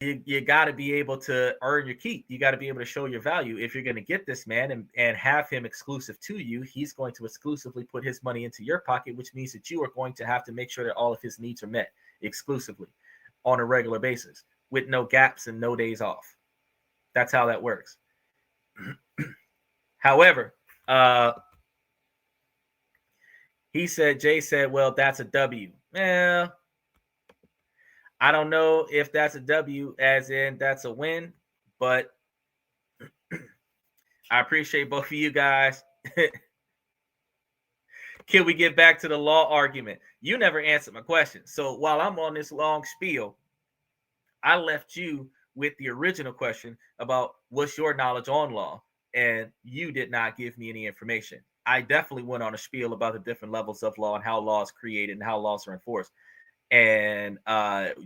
you got to be able to earn your keep. You got to be able to show your value. If you're going to get this man and have him exclusive to you, he's going to exclusively put his money into your pocket, which means that you are going to have to make sure that all of his needs are met exclusively on a regular basis with no gaps and no days off. That's how that works. However, Jay said, well, that's a W. Well, I don't know if that's a W as in that's a win, but I appreciate both of you guys. Can we get back to the law argument? You never answered my question. So while I'm on this long spiel, I left you with the original question about what's your knowledge on law, and you did not give me any information. I definitely went on a spiel about the different levels of law and how law is created and how laws are enforced. And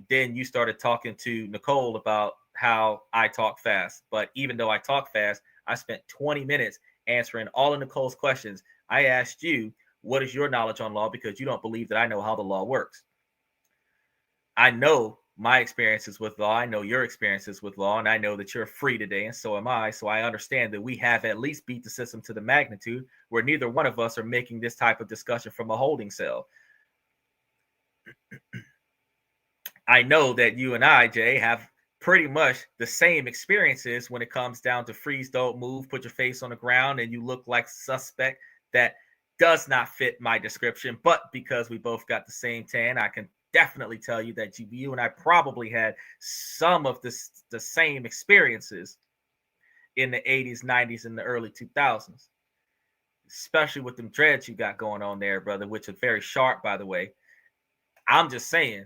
then you started talking to Nicole about how I talk fast. But even though I talk fast, I spent 20 minutes answering all of Nicole's questions. I asked you, what is your knowledge on law? Because you don't believe that I know how the law works. I know my experiences with law. I know your experiences with law, and I know that you're free today, and so am I. So I understand that we have at least beat the system to the magnitude where neither one of us are making this type of discussion from a holding cell. I know that you and I, Jay, have pretty much the same experiences when it comes down to freeze, don't move, put your face on the ground, and you look like suspect. That does not fit my description, but because we both got the same tan, I can definitely tell you that you and I probably had some of the same experiences in the 80s, 90s, and the early 2000s, especially with them dreads you got going on there, brother, which are very sharp, by the way. I'm just saying,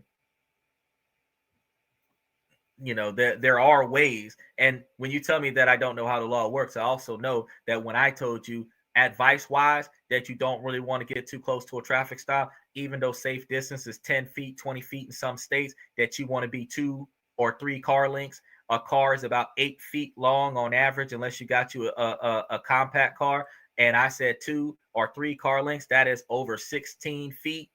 you know, there are ways. And when you tell me that I don't know how the law works, I also know that when I told you advice wise that you don't really want to get too close to a traffic stop, even though safe distance is 10 feet, 20 feet in some states, that you want to be 2 or 3 car lengths. A car is about 8 feet long on average, unless you got you a compact car. And I said 2 or 3 car lengths. That is over 16 feet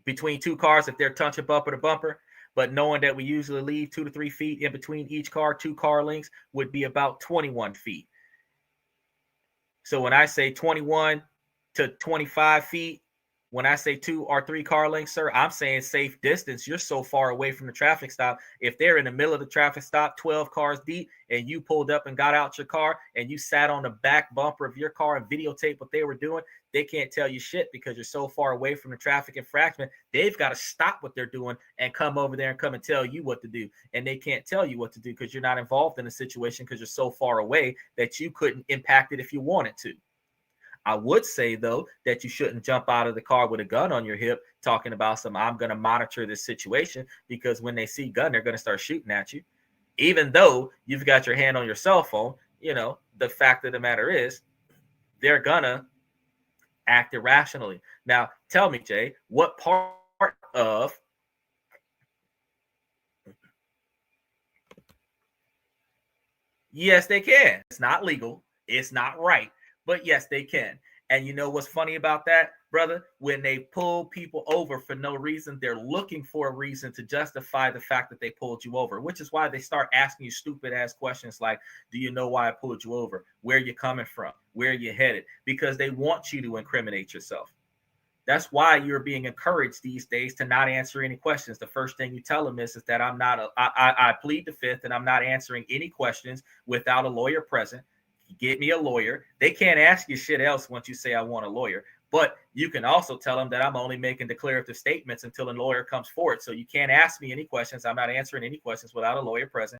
between 2 cars if they're touching bumper to bumper. But knowing that we usually leave 2 to 3 feet in between each car, 2 car lengths would be about 21 feet. So when I say 21 to 25 feet, when I say 2 or 3 car lengths, sir, I'm saying safe distance. You're so far away from the traffic stop. If they're in the middle of the traffic stop, 12 cars deep, and you pulled up and got out your car and you sat on the back bumper of your car and videotaped what they were doing, they can't tell you shit because you're so far away from the traffic infraction. They've got to stop what they're doing and come over there and come and tell you what to do. And they can't tell you what to do because you're not involved in the situation because you're so far away that you couldn't impact it if you wanted to. I would say, though, that you shouldn't jump out of the car with a gun on your hip talking about I'm going to monitor this situation, because when they see gun, they're going to start shooting at you. Even though you've got your hand on your cell phone, you know, the fact of the matter is they're going to act irrationally. Now, tell me, Jay, what part of yes, they can. It's not legal. It's not right. But yes, they can. And you know what's funny about that, brother? When they pull people over for no reason, they're looking for a reason to justify the fact that they pulled you over, which is why they start asking you stupid ass questions like, do you know why I pulled you over? Where are you coming from? Where are you headed? Because they want you to incriminate yourself. That's why you're being encouraged these days to not answer any questions. The first thing you tell them is that I plead the fifth and I'm not answering any questions without a lawyer present. Get me a lawyer. They can't ask you shit else once you say I want a lawyer. But you can also tell them that I'm only making declarative statements until a lawyer comes forward. So you can't ask me any questions. I'm not answering any questions without a lawyer present.